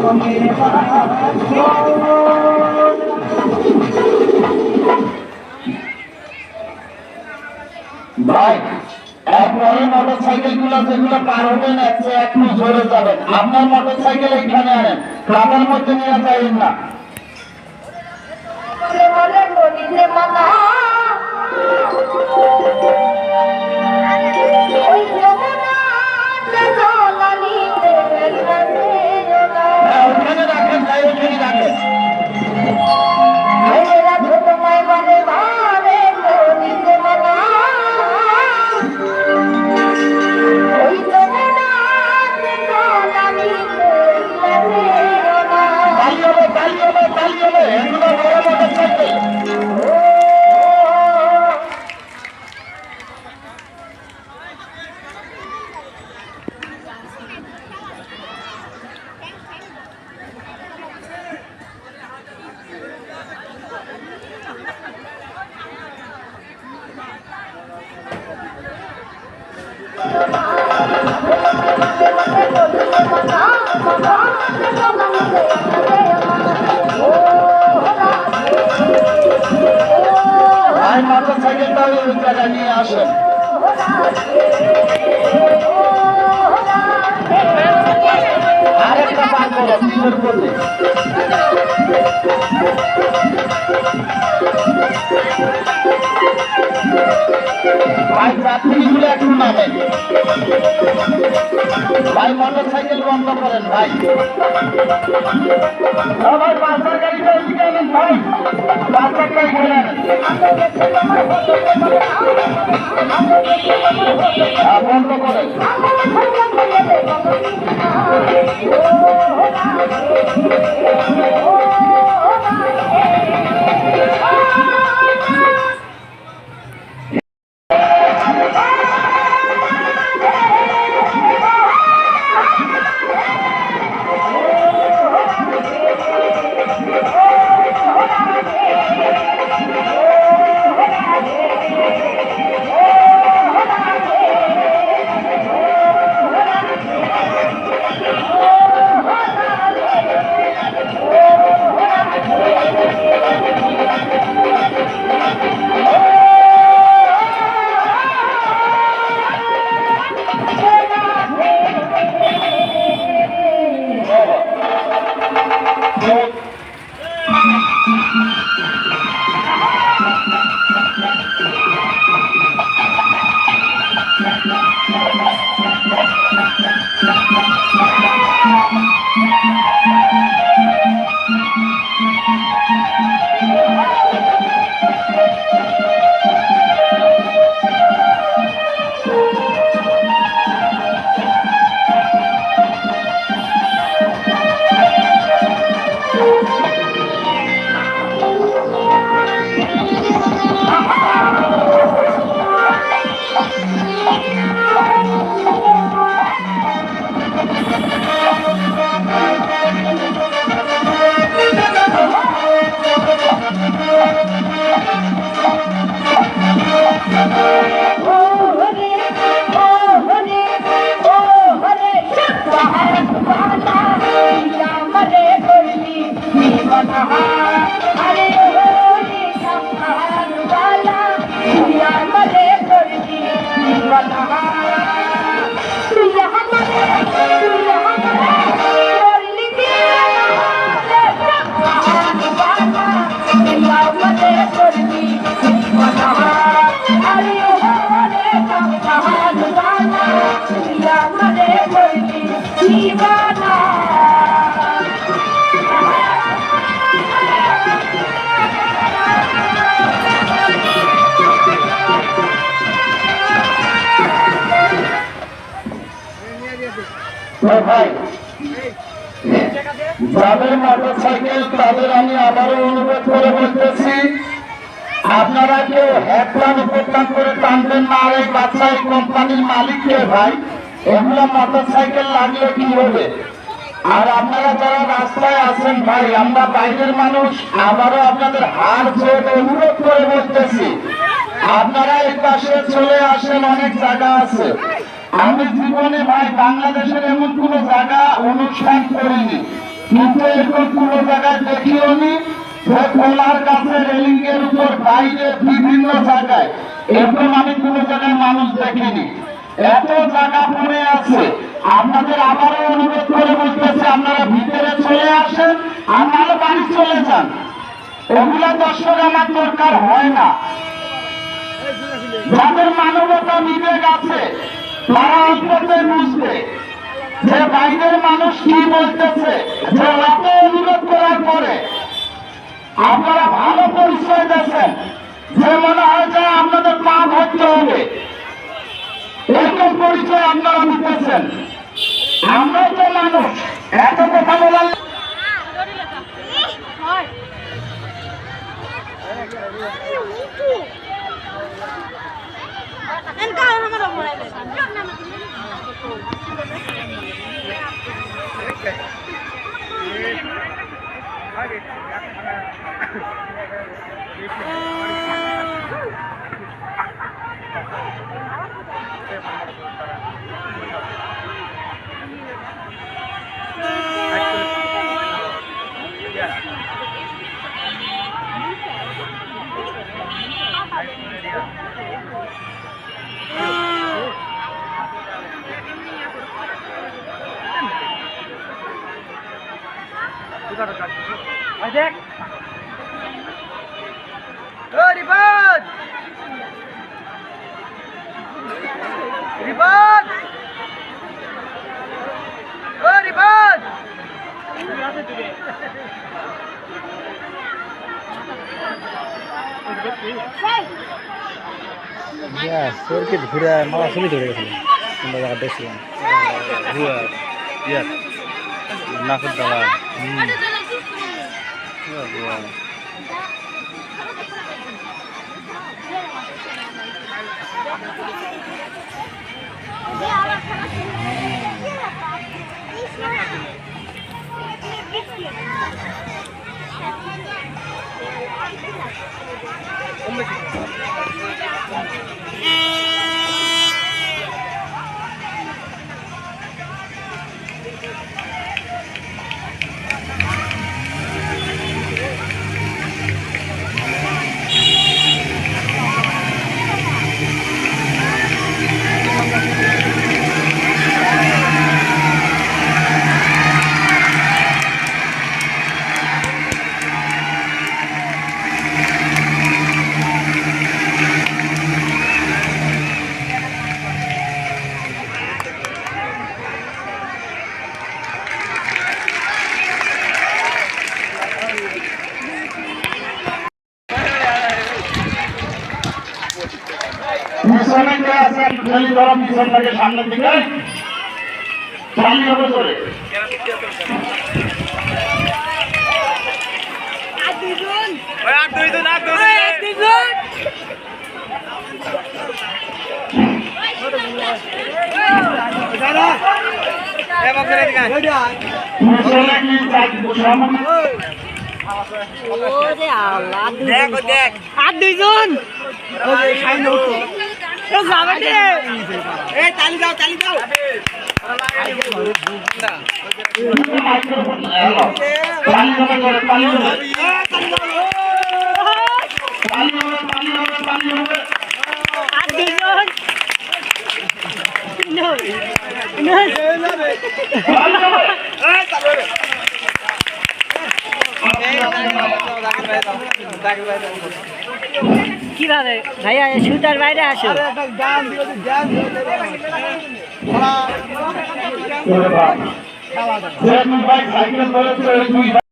ভাই একবারে মোটরসাইকেল গুলো যেগুলো পার হবেন একটু জোরে যাবেন। আপনার মোটরসাইকেল এখানে আনেন, ক্লাবের মধ্যে নিয়ে যাবেন না। ওখানে রাখেন ভাই, ওখানে রাখেন। মোটরসাইকেলটা ওই জায়গায় নিয়ে আসেন। আরেকটা পান করো পিছন করলে। ভাই যাত্রীগুলো একটু নামেন। ভাই মোটরসাইকেল বন্ধ করেন ভাই। ভাই পাঁচটার গাড়িটা ওইদিকে আনেন ভাই, পাঁচটার গাড়ি ঘুরে আনেন। বন্ধ করেন। ভাই যাদের মোটরসাইকেল তাদের আমি আবারও অনুরোধ করে বলতেছি, আপনারা কেউ হেডলাইন উপস্থান করে টানবেন না। আর এই বাচ্চা এই কোম্পানির মালিককে ভাই এগুলো মোটরসাইকেল লাগলে কি হবে? আর আপনারা যারা রাস্তায় আছেন ভাই, আমরা বাইরের মানুষ, আবারও আপনাদের হাত জোট অনুরোধ করে বলতেছি, আপনারা এই পাশে চলে আসেন, অনেক জায়গা আছে। আমি জীবনে ভাই বাংলাদেশের এমন কোন জায়গা অনুষ্ঠান করিনি কিন্তু এরকম কোনো জায়গায় দেখিও নি যে খোলার কাছে রেলিং এর উপর বাইরে বিভিন্ন জায়গায় এরকম আমি কোনো জায়গায় মানুষ দেখিনি। এত জায়গা পড়ে আছে। আপনাদের আবারও অনুরোধ করে বলতেছে আপনারা ভিতরে চলে আসেন আর নাহলে বাড়ি চলে যান। এগুলা দর্শক আমার দরকার হয় না। যাদের মানবতা বিবেক আছে তারা অন্তত বুঝবে যে বাইরের মানুষ কি বলতেছে, যে এত অনুরোধ করার পরে আপনারা ভালো পরিচয় দিয়েছেন যে মনে হয় যে আপনাদের পা ধরতে হবে, এরকম পরিচয় আপনারা দিতেছেন। আমরাও তো মানুষ, এত কথা বলার দেখ রিবাদ রিবাদ ও রিবাদ সরকে ঘুরে মারা ছবি ধরে গেছিলাম তোমরা জায়গা দেখছিলাম নাকুর দালা পিছনে কে আছেন খালি ধরো পিছন থেকে সামনের দিকে চালি হবে করে পিছনে কি সামনে আর দুইজন তালি দাও তালি দাও পানি হবে করে পানি হবে পানি হবে পানি হবে পানি হবে আর দুইজন কিভাবে ভাইয়া সুতার বাইরে আসো ভাই সাইকেল ধরেছে